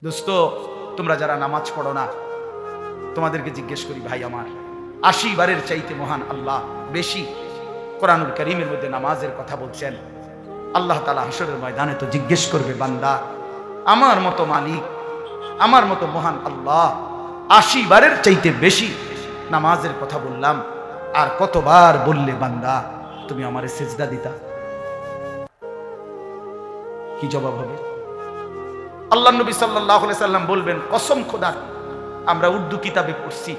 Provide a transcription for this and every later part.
দোস্ত, তোমরা যারা নামাজ পড়ো না, তোমাদেরকে জিজ্ঞেস করি ভাই আমার, ৮০ বারের চাইতে মহান আল্লাহ বেশি কোরআনুল কারীমের মধ্যে নামাজের কথা বলছেন। আল্লাহ তাআলা হাশরের ময়দানে তো জিজ্ঞেস করবে, বান্দা আমার মতো মালিক, আমার মতো মহান আল্লাহ ৮০ বারের চাইতে বেশি নামাজের কথা বললাম, আর কতবার বললে বান্দা তুমি আমারে সিজদা দিতা? কি জবাব হবে? আল্লাহ নবী সাল্লাল্লাহু আলাইহি সাল্লাম বলবেন, কসম খোদার, আমরা উর্দু কিতাবে পড়ছি,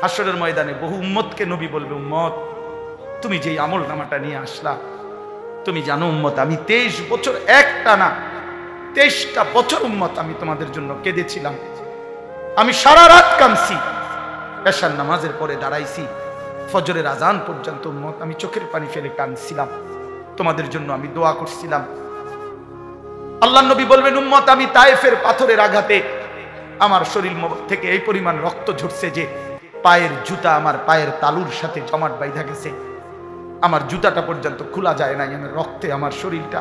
হাশরের ময়দানে বহু উম্মতকে নবী বলবে, উম্মত তুমি যেই আমল নামাটা নিয়ে আসলা, তুমি জানো উম্মত আমি 23 বছর একটানা 23টা বছর উম্মত আমি তোমাদের জন্য কেঁদেছিলাম, আমি সারা রাত কাঁদছি, এশার নামাজের পরে দাঁড়াইছি, ফজরের আজান পর্যন্ত উম্মত আমি চোখের পানি ফেলে কাঁদছিলাম, তোমাদের জন্য আমি দোয়া করছিলাম। আল্লাহ নবী বলবেন, উম্মত আমি তায়েফের পাথরের আঘাতে আমার শরীর থেকে এই পরিমাণ রক্ত ঝরছে যে পায়ের জুতা আমার পায়ের তালুর সাথে জমাট বাইধা গেছে, আমার জুতাটা পর্যন্ত খোলা যায় না, আমি রক্তে আমার শরীরটা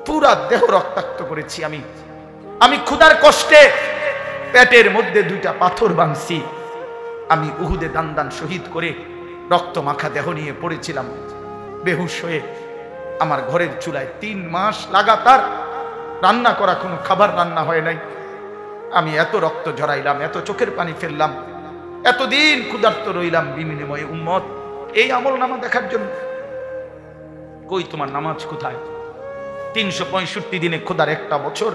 পুরা দেহ রক্তাক্ত করেছি, আমি ক্ষুধার কষ্টে পেটের মধ্যে 2টা পাথর বাঁধছি, আমি উহুদে দান শহীদ করে রক্ত মাখা দেহ নিয়ে পড়েছিলাম বেহুশ হয়ে, আমার ঘরের চুলায় 3 মাস লাগাতার রান্না করা কোনো খাবার রান্না হয় নাই, আমি এত রক্ত ঝরাইলাম, এত চোখের পানি ফেললাম, এতদিন ক্ষুধার্ত রইলাম বিনিময়ে উম্মত এই আমল নামা দেখার জন্য। কই তোমার নামাজ কোথায়? 365 দিনে খোদার একটা বছর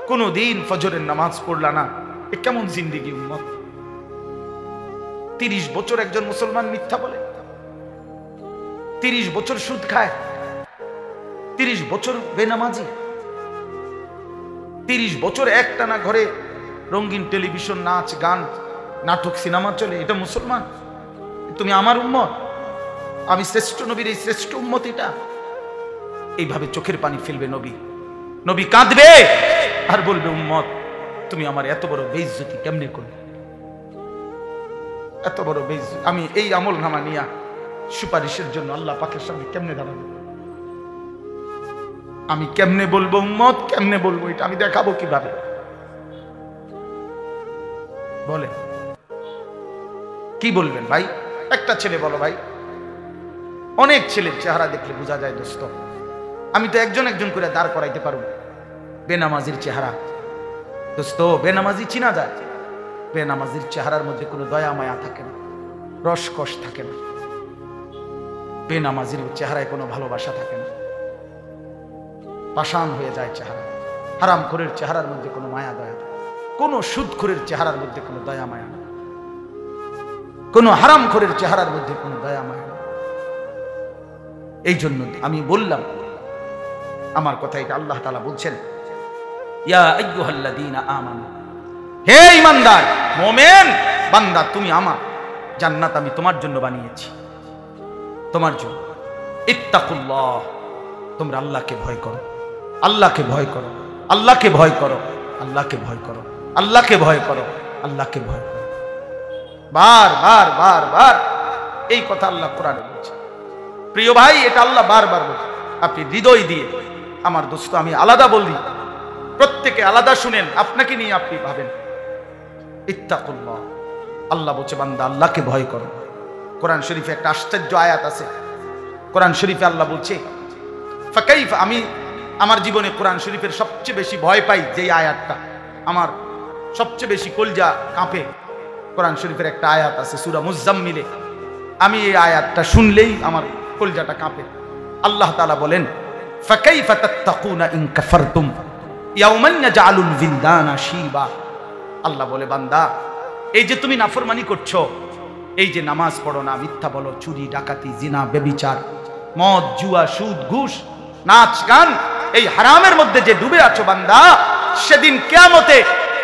কোনো দিন ফজরের নামাজ পড়লা না, এ কেমন জিন্দেগি উম্মত? 30 বছর একজন মুসলমান মিথ্যা বলে, 30 বছর সুদ খায়, 30 বছর বেনামাজি, 30 বছর একটানা ঘরে রঙিন টেলিভিশন, নাচ গান, নাটক, সিনেমা চলে, এটা মুসলমান? তুমি আমার উম্মত, আমি শ্রেষ্ঠ নবীর এই শ্রেষ্ঠ উম্মত, এটা এইভাবে চোখের পানি ফেলবে নবী কাঁদবে আর বলবে, উম্মত তুমি আমার এত বড় বেইজ্জতি কেমনে করলে, এত বড় বেইজ্জতি, আমি এই আমল নামা নিয়া সুপারিশের জন্য আল্লাহ পাকের সামনে কেমনে দাঁড়াবো? আমি কেমনে বলবো উম্মত, কেমনে বলবো, এটা আমি দেখাবো কিভাবে? বলে কি বলবেন ভাই? একটা ছেলে বলো ভাই, অনেক ছেলের চেহারা দেখলে বোঝা যায় দোস্ত, আমি তো একজন একজন করে দাঁড় করাইতে পারবো বেনামাজির চেহারা। দোস্ত, বেনামাজি চিনা যায়, বেনামাজির চেহারার মধ্যে কোনো দয়া মায়া থাকে না, রসকস থাকে না, বেনামাজির চেহারায় কোনো ভালোবাসা থাকে না, পাষাণ হয়ে যায় চেহারা। হারামখোরের চেহারার মধ্যে কোনো মায়া দয়া, কোনো সুদখোরের চেহারার মধ্যে কোনো দয়া মায়া না, কোনো হারামখোরের চেহারার মধ্যে কোনো দয়া মায়া না। এই জন্য আমি বললাম, আমার কথা এটা আল্লাহ তাআলা বলছেন, ইয়া আইয়ুহাল্লাযীনা আমানু, হে ঈমানদার মুমিন বান্দা, তুমি আমার জান্নাত আমি তোমার জন্য বানিয়েছি, তোমার জন্য। ইত্তাকুল্লাহ, তোমরা আল্লাহকে ভয় করো, আল্লাহকে ভয় করো, আল্লাহকে ভয় করো, আল্লাহকে ভয় করো, আল্লাহকে ভয় করো, আল্লাহকে ভয় করো। বার বার বার বার এই কথা আল্লাহ কোরআনে বলছে। প্রিয় ভাই, এটা আল্লাহ বারবার বলছে, আপনি হৃদয় দিয়ে, আমার দোস্ত আমি আলাদা বলি, প্রত্যেকে আলাদা শুনেন, আপনাকে নিয়ে আপনি ভাবেন। ইত্তাকুল্লাহ, আল্লাহ বলছে বান্দা আল্লাহকে ভয় করো। কোরআন শরীফে একটা আশ্চর্য আয়াত আছে, কোরআন শরীফে আল্লাহ বলছে ফাকাইফা, আমি আমার জীবনে কোরআন শরীফের সবচেয়ে বেশি ভয় পাই যে আয়াতটা, আমার সবচেয়ে বেশি কলজা কাঁপে, কোরআন শরীফের একটা আয়াত আছে সূরা মুজাম্মিলে, আমি এই আয়াতটা শুনলেই আমার কলজাটা কাঁপে। আল্লাহ তাআলা বলেন, ফাকাইফা তাত্তাকুনা ইন কাফারতুম ইয়াওমান ইয়াজআলুল বিলদানা শিবা। আল্লাহ বলে, বান্দা এই যে তুমি নাফরমানি করছো, এই যে নামাজ পড়ো না, মিথ্যা বলো, চুরি ডাকাতি, জিনা, ব্যভিচার, মদ, জুয়া, সুদ, ঘুষ, নাচ গান, এই হারামের মধ্যে যে ডুবে আছো বান্দা, সেদিন কিয়ামতে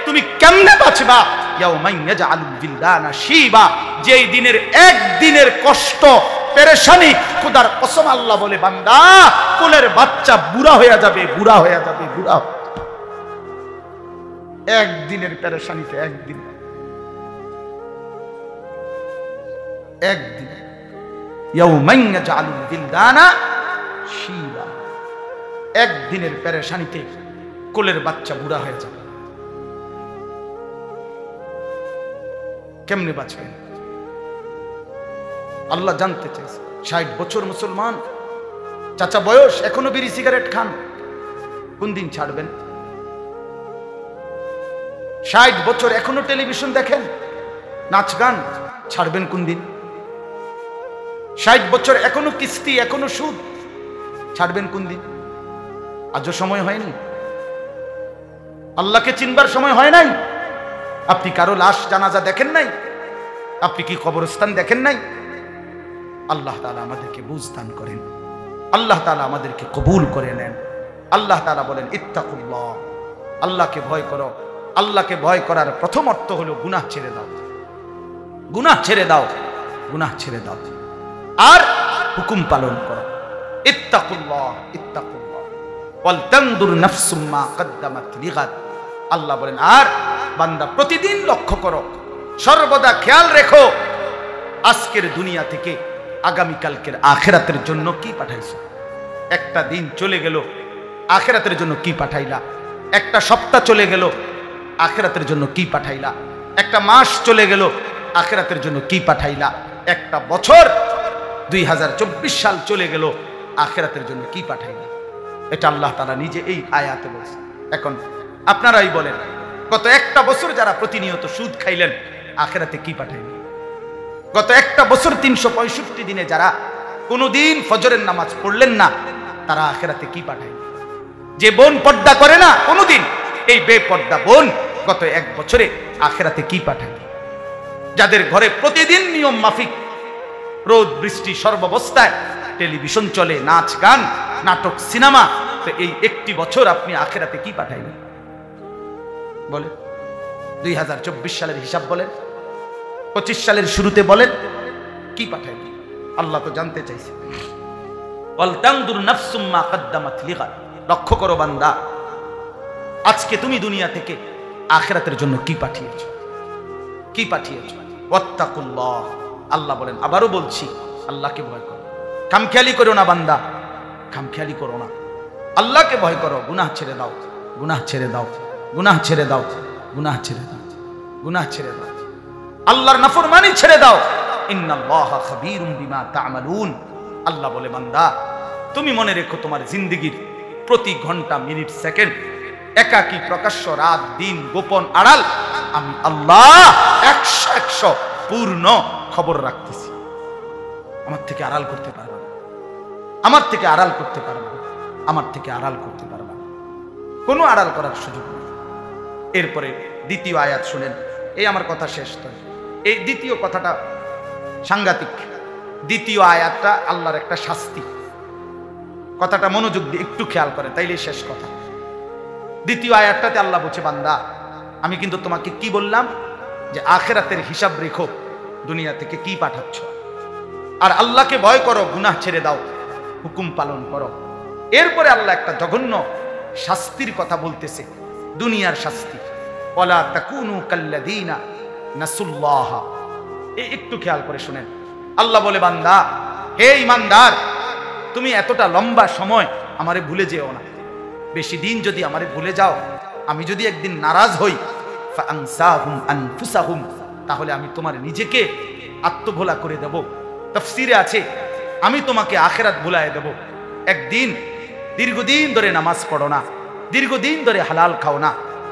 তুমি কেমনে বাঁচবা? ইয়াওমান ইয়াজআলুল বিলদানা শিবা, যেই দিনের একদিনের কষ্ট পেরেশানি, খোদার কসম আল্লাহ বলে বান্দা কোলের বাচ্চা বুড়া হয়ে যাবে, বুড়া হয়ে যাবে, বুড়া। একদিনের পেরেশানিতে একদিন ইয়াওমান ইয়াজআলুল বিলদানা শিবা, একদিনের পেরেশানিতে কোলের বাচ্চা বুড়া হয়ে যাবে। কেমনে বাঁচবেন? আল্লাহ জানতে চাইছে। 60 বছর মুসলমান, চাচা বয়স, এখনো বিড়ি সিগারেট খান, কোন দিন ছাড়বেন? 60 বছর এখনো টেলিভিশন দেখেন, নাচ গান, ছাড়বেন কোন দিন? 60 বছর এখনো কিস্তি, এখনো সুদ, ছাড়বেন কোন দিন? আজও সময় হয়নি? আল্লাহকে চিনবার সময় হয় নাই? আপনি কারো লাশ জানাজা দেখেন নাই? আপনি কি কবরস্থান দেখেন নাই? আল্লাহ তাআলা আমাদেরকে বুঝ দান করেন, আল্লাহ তাআলা আমাদেরকে কবুল করে নেন। আল্লাহ তাআলা বলেন ইত্তাকুল্লাহ, আল্লাহকে ভয় করো। আল্লাহকে ভয় করার প্রথম অর্থ হলো গুনাহ ছেড়ে দাও, গুনাহ ছেড়ে দাও, গুনাহ ছেড়ে দাও, আর হুকুম পালন করো। ইত্তাকুল্লাহ, ইত্তাকুল্লাহ ওয়াল তানদুর নাফসুম মা কদ্দামাত লিগাদ। আল্লাহ বলেন, আর বান্দা প্রতিদিন লক্ষ্য করো, সর্বদা খেয়াল রেখো, আজকের দুনিয়া থেকে আগামীকালকের আখিরাতের জন্য কি পাঠাইছো। একটা দিন চলে গেল, আখিরাতের জন্য কি পাঠাইলা? একটা সপ্তাহ চলে গেল, আখিরাতের জন্য কি পাঠাইলা? একটা মাস চলে গেল, আখিরাতের জন্য কি পাঠাইলা? একটা বছর 2024 সাল চলে গেল, আখিরাতের জন্য কি পাঠাইলা? এটা আল্লাহ তাআলা নিজে এই আয়াতে বলছে। এখন আপনারাই বলেন, গত একটা বছর যারা প্রতিনিয়ত সুদ খাইলেন, আখিরাতে কি পাঠাইলেন? গত একটা বছর 365 দিনে যারা কোনোদিন ফজরের নামাজ পড়লেন না, তারা আখিরাতে কি পাঠাইলেন? যে বোন পর্দা করে না কোনোদিন, এই বেপর্দা বোন গত এক বছরে আখিরাতে কি পাঠাইলেন? যাদের ঘরে প্রতিদিন নিয়ম মাফিক রোদ বৃষ্টি সর্বাবস্থায় টেলিভিশন চলে, নাচ গান, নাটক, সিনেমা, তো এই একটি বছর আপনি আখিরাতে কি পাঠাইলেন? বলে 2024 সালের হিসাব বলেন, 25 সালের শুরুতে বলেন, কি পাঠাইলেন? আল্লাহ তো জানতে চাইছে। ওয়াল তানদুর নাফসুম মা কদ্দামাত লিগাদ। লক্ষ্য করো বান্দা, আজকে তুমি দুনিয়া থেকে আখিরাতের জন্য কি পাঠিয়েছো, কি পাঠিয়েছো? ওয়াত্তাকুল্লাহ। আল্লাহ বলেন, আবারও বলছি, আল্লাহকে ভয় করো, খামখেয়ালি করো না বান্দা, খামখেয়ালি করো না, আল্লাহকে ভয় করো। গুনাহ ছেড়ে দাও, গুনাহ ছেড়ে দাও, গুনাহ ছেড়ে দাও, গুনাহ ছেড়ে দাও, গুনাহ ছেড়ে দাও, আল্লাহর নাফরমানি ছেড়ে দাও। ইন্নাল্লাহা খাবীরুম বিমা তা'মালুন। আল্লাহ বলে, বান্দা তুমি মনে রেখো, তোমার জিন্দেগীর প্রতি ঘন্টা, মিনিট, সেকেন্ড, একাকী, প্রকাশ্য, রাত, দিন, গোপন, আড়াল, আমি আল্লাহ 100 পূর্ণ খবর রাখতেছি। আমার থেকে আড়াল করতে পারবা না, আমার থেকে আড়াল করতে পারবা না, আমার থেকে আড়াল করতে পারবা না, কোনো আড়াল করার সুযোগ নেই। এরপরে দ্বিতীয় আয়াত শুনেন, এই আমার কথা শেষ তো। এই দ্বিতীয় কথাটা সাংঘাতিক। দ্বিতীয় আয়াতটা আল্লাহর একটা শাস্তি। কথাটা মনোযোগ দিয়ে একটু খেয়াল করে, তাইলে শেষ কথা। দ্বিতীয় আয়াতটাতে আল্লাহ বলছে, বান্দা আমি কিন্তু তোমাকে কি বললাম, যে আখিরাতের হিসাব রেখো, দুনিয়া থেকে কি পাঠাচ্ছ, আর আল্লাহকে ভয় করো, গুনাহ ছেড়ে দাও, হুকুম পালন করো। এরপরে আল্লাহ একটা জঘন্য শাস্তির কথা বলতেছে, দুনিয়ার শাস্তি। ওয়ালা তাকুনু কাল্লাযীনা নাসুল্লাহ। একটু খেয়াল করে শুনেন, আল্লাহ বলে, বান্দা হে ঈমানদার, তুমি এতটা লম্বা সময় আমারে ভুলে যেও না। বেশি দিন যদি আমারে ভুলে যাও, আমি যদি একদিন নারাজ হই, ফাআনসাহুম আনফুসাহুম, তাহলে আমি তোমার নিজেকে আত্মভোলা করে দেব। তাফসীরে আছে, আমি তোমাকে আখিরাত ভুলায় দেব। একদিন দীর্ঘদিন ধরে নামাজ পড়ো না, দীর্ঘদিন ধরে হালাল খাও না,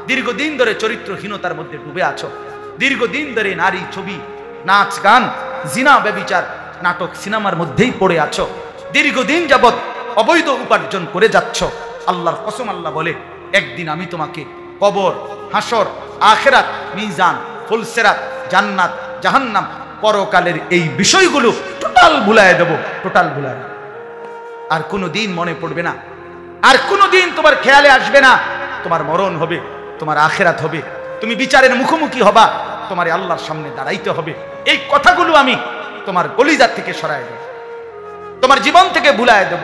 দীর্ঘদিন ধরে চরিত্রহীনতার মধ্যে ডুবে আছো, দীর্ঘদিন ধরে নারী, ছবি, নাচ গান, জিনা, ব্যভিচার, নাটক, সিনেমার মধ্যেই পড়ে আছো, দীর্ঘদিন যাবৎ অবৈধ উপার্জন করে যাচ্ছ। আল্লাহর কসম, আল্লাহ বলে, একদিন আমি তোমাকে কবর, হাসর, আখিরাত, মিজান, ফুলসিরাত, জান্নাত, জাহান্নাম, পরকালের এই বিষয়গুলো টোটাল ভুলায় দেব, টোটাল ভুলায়। আর কোনোদিন মনে পড়বে না, আর কোনোদিন তোমার খেয়ালে আসবে না। তোমার মরণ হবে, তোমার আখিরাত হবে, তুমি বিচারের মুখোমুখি হবা, তোমার আল্লাহর সামনে দাঁড়াইতে হবে। এই কথাগুলো আমি তোমার কলিজা থেকে সরায় দেব, তোমার জীবন থেকে ভুলায় দেব।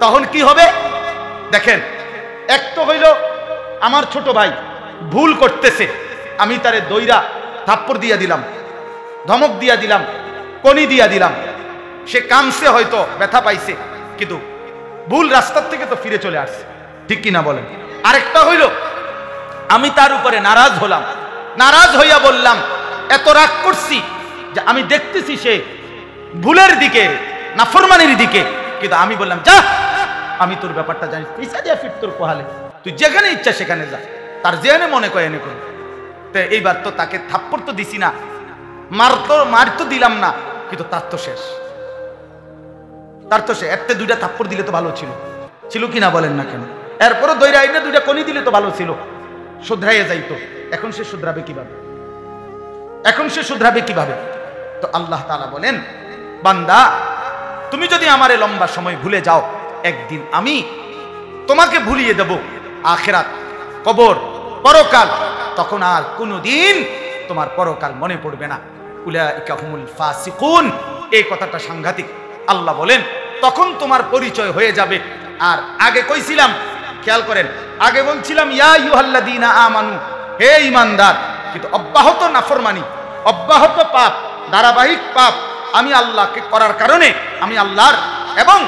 তখন কি হবে দেখেন, এক তো হইল আমার ছোট ভাই ভুল করতেছে, আমি তারে দইরা থাপ্পড় দিয়া দিলাম, ধমক দিয়া দিলাম, কনি দিয়া দিলাম, সে কামছে, হয়তো ব্যথা পাইছে, কিন্তু ভুল রাস্তার থেকে তো ফিরে চলে আসছে, ঠিক কিনা বলেন? আরেকটা হইল আমি তার উপরে নারাজ হলাম, নারাজ হইয়া বললাম, এত রাগ করছি যে আমি দেখতেছি সে ভুলের দিকে, নাফরমানির দিকে, কিন্তু আমি বললাম যা, আমি তোর ব্যাপারটা জানি, পয়সা দিয়া ফিট তোর কোহালে, তুই যেখানে ইচ্ছা সেখানে যা, তার যেখানে মনে করে এনে করে। তো এইবার তো তাকে থাপ্পড় তো দিছি না, মার তো দিলাম না, কিন্তু তার তো শেষ, তার তো সে একটা দুইটা থাপ্পড় দিলে তো ভালো ছিল, ছিল কিনা বলেন না কেন? এরপরও দইরা আইনে দুইটা কনি দিলে তো ভালো ছিল, শুধরাইয়া যাইতো। এখন সে শুধরাবে কিভাবে? এখন সে শুধরাবে কিভাবে? তো আল্লাহ তাআলা বলেন, বান্দা তুমি যদি আমারে লম্বা সময় ভুলে যাও, একদিন আমি তোমাকে ভুলিয়ে দেব আখিরাত, কবর, পরকাল। তখন আর কোনোদিন তোমার পরকাল মনে পড়বে না। উলাইকা হুমুল ফাসিকুন, এই কথাটা সাংঘাতিক। আল্লাহ বলেন তখন তোমার পরিচয় হয়ে যাবে। আর আগে কইছিলাম, খেয়াল করেন, আগে বলছিলাম ইয়া আইয়ুহাল্লাযীনা আমানু, হে ঈমানদার, কিন্তু অব্যাহত নাফরমানি, অব্যাহত পাপ, ধারাবাহিক পাপ আমি আল্লাহকে করার কারণে আমি আল্লাহর, এবং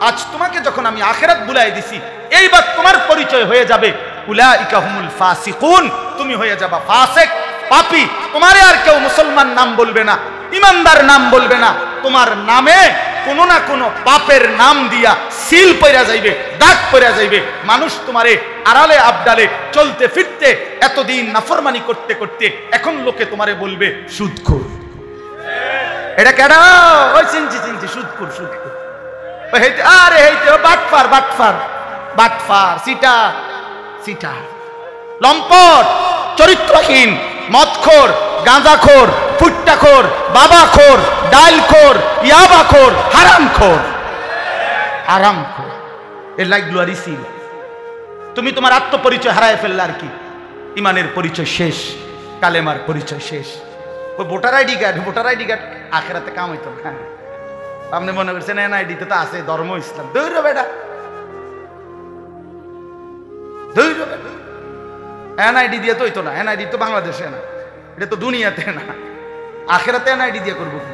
আজ তোমাকে যখন আমি আখিরাত বুলাই দিছি, এইবার তোমার পরিচয় হয়ে যাবে উলাইকা হুমুল ফাসিকুন, তুমি হয়ে যাবা ফাসিক, পাপী। তোমারে আর কেউ মুসলমান নাম বলবে না, ঈমানদার নাম বলবে না, তোমার নামে কোনো না কোনো পাপের নাম দিয়া সিল পইরা যাইবে, দাগ পইরা যাইবে। মানুষ তোমারে আড়ালে আবডালে চলতে ফিরতে, এতদিন নাফরমানি করতে করতে এখন লোকে তোমারে বলবে সুদখোর। এটা কেন? ওই চিনছি সুদখোর, সুদখোর, আরে হেইতে বাটফার, বাটফার, বাটফার, সিটার, সিটার, লম্পট, চরিত্রহীন, মদখোর, গাঁজাখোর, ফুট্টাখোর, বাবাখোর, ডালখোর, ইয়াবাখোর, হারামখোর, হারামখোর। এর লাইকগুলো আর ইসিল। তুমি তোমার আত্মপরিচয় হারায় ফেললে আর কি? ইমানের পরিচয় শেষ, কালেমার পরিচয় শেষ। ওই voter ID card, voter ID card আখেরাতে কাম হইতো না। আপনি মনে করছেন এনআইডিতে তো আছে ধর্ম ইসলাম, দৌড় বেটা, দৌড় বেটা। এনআইডি দিয়ে তো হইতো না, এনআইডি তো বাংলাদেশে না, এটা তো দুনিয়াতে না, আখেরাতে এনআইডি দিয়ে করবো কি?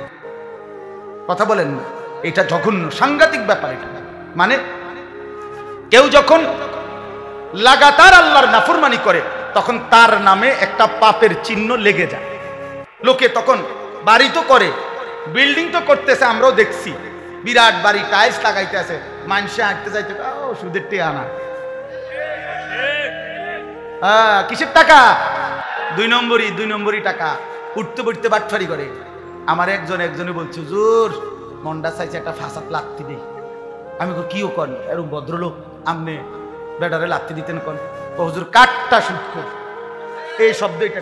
কথা বলেন না, এটা জঘন্য, সাংঘাতিক ব্যাপার এটা। মানে কেউ যখন লাগাতার আল্লাহর নাফরমানি করে, তখন তার নামে একটা পাপের চিহ্ন লেগে যায়। লোকে তখন বাড়ি তো করে, বিল্ডিং তো করতেছে, আমরাও দেখছি, বিরাট বাড়ি, টাইলস লাগাইতে আছে, মানুষে হাঁটতে যাইতে, ও সুদের টিয়া আনা, কিসের টাকা? 2 নম্বরই টাকা, উঠতে পড়তে বাটফারি করে। আমার একজনে বলছে, হুজুর মন্ডা চাইছে একটা ফাঁসাত লাত্তি দেই। আমি কিও কন, এরকম ভদ্রলোক আপনি বেডারে লাত্তি দিতেন কন? ও হুজুর কাঠটা সুদখোর, এই শব্দ এটা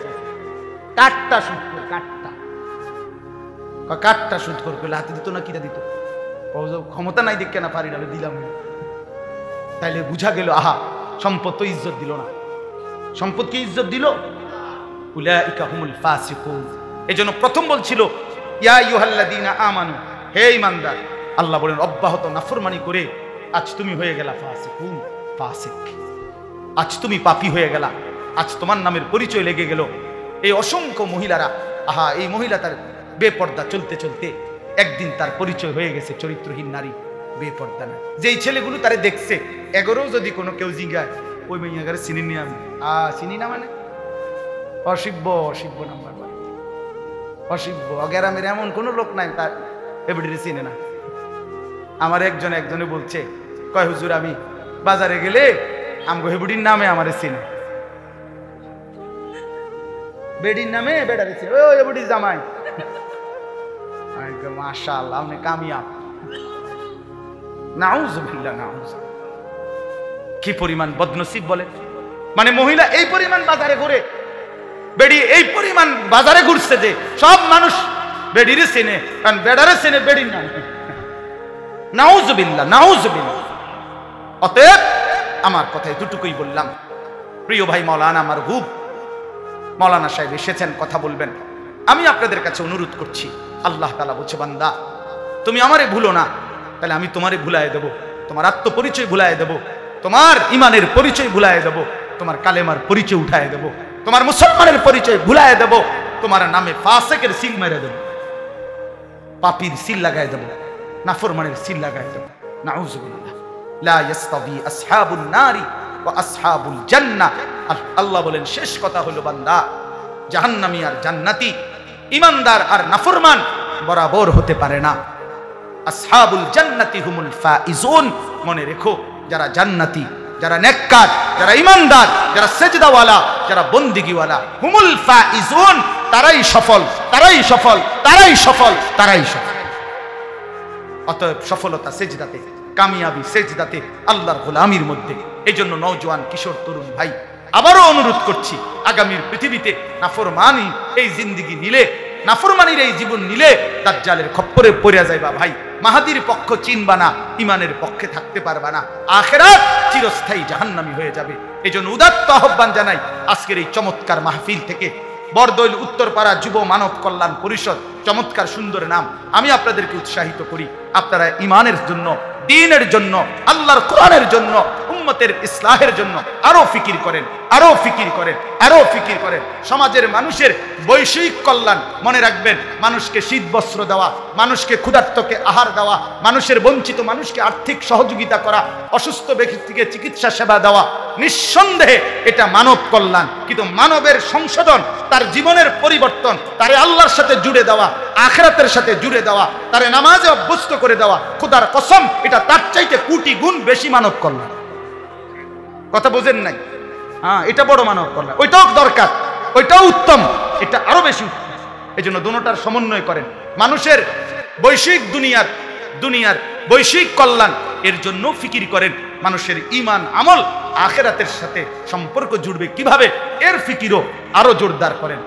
কাঠটা সুদখোর, কাঠটা সুদখোর করলে হাতে দিত না, কিটা দিত? ক্ষমতা নাই দেখে না, পারি না, দিলাম। তাইলে বুঝা গেল, আহা, সম্পদ তো ইজ্জত দিল না। সম্পদকে ইজ্জত দিল? উলাইকা হুমুল ফাসিকুন। এজন্য প্রথম বলছিল ইয়া আইয়ুহাল্লাযীনা আমানু, হে ঈমানদার। আল্লাহ বলেন অব্যাহত নাফরমানি করে আজ তুমি হয়ে গেলা ফাসিকুন, ফাসিক। আজ তুমি পাপী হয়ে গেলা, আজ তোমার নামের পরিচয় লেগে গেল। এই অসংখ্য মহিলারা, আহা, এই মহিলা তার বেপর্দা চলতে চলতে একদিন তার পরিচয় হয়ে গেছে চরিত্রহীন নারী, বেপর্দা না। যেই ছেলেগুলো তারে দেখছে, এগোরও যদি কোনো কেউ জিজ্ঞায়, ওই মেয়েগারে চিনি নি আমি, চিনি না, মানে অসিব্য, অসিব্য নাম্বার, অসিব্য। গ্রামের এমন কোন লোক নাই তার এবারে চিনে না। আমার একজনে বলছে, কয় হুজুর আমি বাজারে গেলে আমগো হেবুডির নামে আমারে চিনে, বেডির নামে বেড়ারে চিনে, ওই হেবুডির জামাই। মাশাআল্লাহ, আপনি কামিয়াব। নাউযুবিল্লাহ, নাউযুবিল্লাহ। কি পরিমাণ বদনসিব বলে। মানে মহিলা এই পরিমাণ বাজারে ঘুরে, বেডি এই পরিমাণ বাজারে ঘুরছে যে সব মানুষ বেডিরে চেনে, কারণ বেডারে চেনে বেডির নাম। নাউযুবিল্লাহ, নাউযুবিল্লাহ। অতএব আমার কথা এতটুকুই বললাম। প্রিয় ভাই মাওলানা মারগুব, মাওলানা সাহেব এসেছেন, কথা বলবেন। আমি আপনাদের কাছে অনুরোধ করছি, আল্লাহ তাআলা বলছে, বান্দা তুমি আমারে ভুলো না, তাহলে আমি তোমারে ভুলায় দেব, তোমার আত্মপরিচয় ভুলায় দেব, তোমার ইমানের পরিচয় ভুলায় দেব, তোমার কালেমার পরিচয় উঠায় দেব, তোমার মুসলমানের পরিচয় ভুলায় দেব, তোমার নামে ফাসিকের সিল মেরে দেব, পাপীর সিল লাগায় দেব, নাফরমানের সিল লাগায় দেব। নাউযুবিল্লাহ। লা ইয়াস্তাবি আসহাবুন নারি ওয়া আসহাবুল জান্নাহ। আল্লাহ বলেন শেষ কথা হলো, বান্দা জাহান্নামী আর জান্নাতি, ইমানদার আর নাফরমান বরাবর হতে পারে না। আসহাবুল জান্নাতি হুমুল ফাইজুন, মনে রেখো যারা জান্নাতি, যারা নেককার, যারা ইমানদার, যারা সেজদাওয়ালা, যারা বন্দিগিওয়ালা, হুমুল ফাইজুন, তারাই সফল, তারাই সফল, তারাই সফল, তারাই সফল। অতএব সফলতা সেজদাতে, কামিয়াবি সেজদাতে, আল্লাহর গোলামির মধ্যে। এই জন্য নওজোয়ান কিশোর তরুণ ভাই, আবারও অনুরোধ করছি, আগামীর পৃথিবীতে নাফরমানি এই জিন্দিগি নিলে, নাফরমানির এই জীবন নিলে দাজ্জালের খপ্পরে পড়ে যাইবা ভাই। মাহাদির পক্ষ চিনবা না, ইমানের পক্ষে থাকতে পারবা না, আখিরাত চিরস্থায়ী জাহান্নামী হয়ে যাবে। এই জন্য উদাত্ত আহ্বান জানাই আজকের এই চমৎকার মাহফিল থেকে। বরদৈল উত্তরপাড়া যুব মানব কল্যাণ পরিষদ, চমৎকার সুন্দর নাম। আমি আপনাদেরকে উৎসাহিত করি, আপনারা ইমানের জন্য, দ্বীনের জন্য, আল্লাহর কোরআনের জন্য, উম্মতের ইসলাহের জন্য আরো ফিকির করেন, আরো ফিকির করেন, আরো ফিকির করেন। সমাজের মানুষের বৈষয়িক কল্যাণ, মনে রাখবেন, মানুষকে শীত বস্ত্র দেওয়া, মানুষকে ক্ষুধার্তকে আহার দেওয়া, মানুষের বঞ্চিত মানুষকে আর্থিক সহযোগিতা করা, অসুস্থ ব্যক্তিকে চিকিৎসা সেবা দেওয়া, নিঃসন্দেহে এটা মানব কল্যাণ। কিন্তু মানবের সংশোধন, তার জীবনের পরিবর্তন, তারে আল্লাহর সাথে জুড়ে দেওয়া, আখিরাতের সাথে জুড়ে দেওয়া, তারে নামাজে অভ্যস্ত করে দেওয়া, খোদার কসম এটা তার চাইতে কোটি গুণ বেশি মানব কল্যাণ। কথা বোঝেন নাই? হ্যাঁ, এটা বড় মানব কল্যাণ। ওইটাও দরকার, ওইটাও উত্তম, এটা আরো বেশি উত্তম। এই জন্য দুটোটার সমন্বয় করেন। মানুষের বৈশ্বিক দুনিয়ার বৈশ্বিক কল্যাণ, এর জন্য ফিকির করেন। মানুষের ঈমান আমল আখিরাতের সাথে সম্পর্ক জুড়বে কিভাবে, এর ফিকিরও আরো জোরদার করেন।